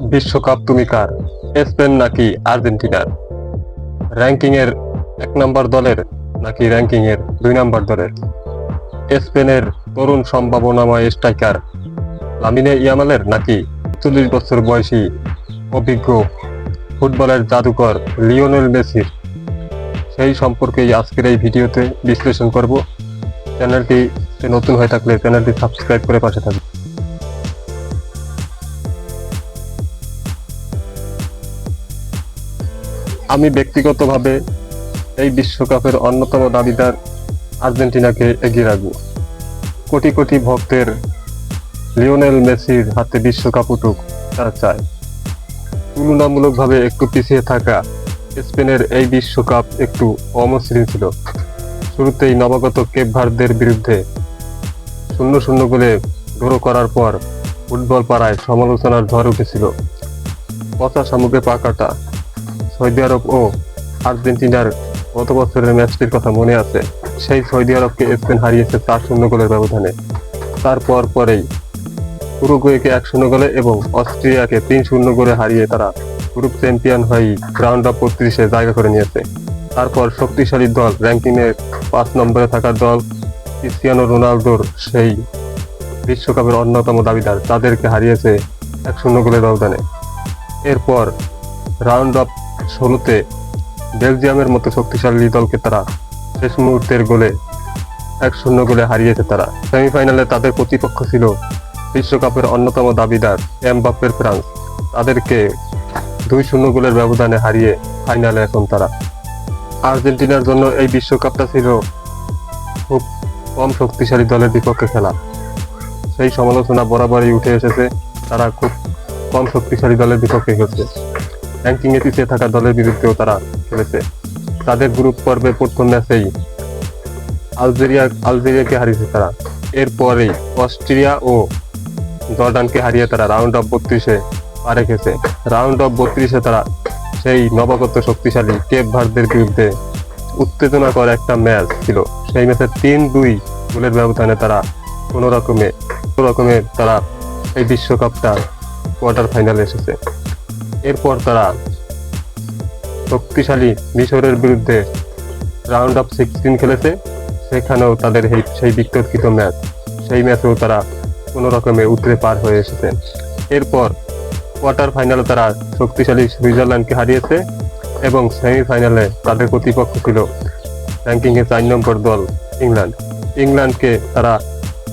বিশ্বকাপ তুমি কার, স্পেন নাকি আর্জেন্টিনার? র্যাঙ্কিং এর 1 নম্বর দলের নাকি র্যাঙ্কিং এর 2 নম্বর দলের? স্পেনের তরুণ সম্ভাবনাময় স্ট্রাইকার লামিনে ইয়ামালের নাকি 40 বছর বয়সী অভিজ্ঞ ফুটবলের জাদুকর লিওনেল মেসির? সেই সম্পর্কেই আজকের এই ভিডিওতে বিশ্লেষণ করব। চ্যানেলটি নতুন হয়ে থাকলে চ্যানেলটি সাবস্ক্রাইব করে পাশে থাকবে। আমি ব্যক্তিগতভাবে এই বিশ্বকাপের অন্যতম দাবিদার আর্জেন্টিনাকে এগিয়ে রাখব। কোটি কোটি ভক্তের লিওনেল মেসির হাতে বিশ্বকাপ উঠুক তারা চায়। তুলনামূলকভাবে একটু পিছিয়ে থাকা স্পেনের এই বিশ্বকাপ একটু অমসৃণ ছিল। শুরুতেই নবাগত কেপ ভার্দের বিরুদ্ধে 0-0 গোলে ড্র করার পর ফুটবল পাড়ায় সমালোচনার ঝড় উঠেছিল। পচা শামুকে পা কাটা। সৌদি আরব ও আর্জেন্টিনার গত বছরের ম্যাচটির কথা মনে আছে। সেই সৌদি আরবকে স্পেন হারিয়েছে 4-0 গোলের ব্যবধানে। তারপর পরেই উরুগুয়েকে 1-0 গোলে এবং অস্ট্রিয়াকে 3-0 গোলে হারিয়ে তারা গ্রুপ চ্যাম্পিয়ন হয়ে রাউন্ড অফ 32-এ জায়গা করে নিয়েছে। তারপর শক্তিশালী দল, র্যাঙ্কিংয়ে 5 নম্বরে থাকা দল ক্রিস্টিয়ানো রোনালদোর সেই বিশ্বকাপের অন্যতম দাবিদার তাদেরকে হারিয়েছে 1-0 গোলের ব্যবধানে। এরপর রাউন্ড অফ 16-তে বেলজিয়ামের মতো শক্তিশালী দলকে তারা শেষ মুহূর্তের গোলে 1-0 গোলে হারিয়েছে তারা। সেমিফাইনালে তাদের প্রতিপক্ষ ছিল বিশ্বকাপের অন্যতম দাবিদার এমবাপ্পের ফ্রান্স। তাদেরকে 2-0 গোলের ব্যবধানে হারিয়ে ফাইনালে এখন তারা। আর্জেন্টিনার জন্য এই বিশ্বকাপটা ছিল খুব কম শক্তিশালী দলের বিপক্ষে খেলা। সেই সমালোচনা বরাবরই উঠে এসেছে, তারা খুব কম শক্তিশালী দলের বিপক্ষে খেলছে। র্যাঙ্কিংয়ে পিছিয়ে থাকা দলের বিরুদ্ধেও তারা খেলেছে। তাদের গ্রুপ পর্বে প্রথম ম্যাচেই আলজেরিয়াকে হারিয়েছে তারা। এরপরেই অস্ট্রিয়া ও জর্ডানকে হারিয়ে তারা রাউন্ড অফ 32-এ পা রেখেছে। রাউন্ড অফ 32-এ তারা সেই নবাগত শক্তিশালী কেপ ভার্দের বিরুদ্ধে উত্তেজনাকর একটা ম্যাচ ছিল। সেই ম্যাচে 3-2 গোলের ব্যবধানে তারা কোনো রকমে তারা এই বিশ্বকাপটা কোয়ার্টার ফাইনালে এসেছে। এরপর তারা শক্তিশালী মিশরের বিরুদ্ধে রাউন্ড অফ 16 খেলেছে। সেখানেও তাদের সেই বিতর্কিত ম্যাচ, সেই ম্যাচেও তারা কোনো রকমে উতরে পার হয়ে এসেছে। এরপর কোয়ার্টার ফাইনালে তারা শক্তিশালী সুইজারল্যান্ডকে হারিয়েছে এবং সেমিফাইনালে তাদের প্রতিপক্ষ ছিল র্যাঙ্কিংয়ে 4 নম্বর দল ইংল্যান্ডকে তারা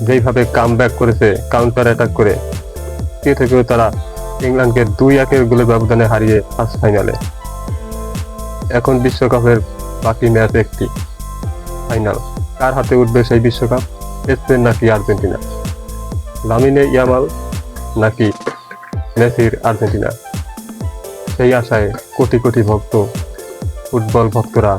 যেইভাবে কামব্যাক করেছে কাউন্টার অ্যাটাক করে, সে থেকেও তারা ইংল্যান্ডকে 2-1 গোলের ব্যবধানে হারিয়ে ফার্স্ট ফাইনালে। এখন বিশ্বকাপের বাকি ম্যাচ একটি, ফাইনাল। কার হাতে উঠবে সেই বিশ্বকাপ, স্পেন নাকি আর্জেন্টিনা? লামিনে ইয়ামাল নাকি মেসির আর্জেন্টিনা? সেই আশায় কোটি কোটি ফুটবল ভক্তরা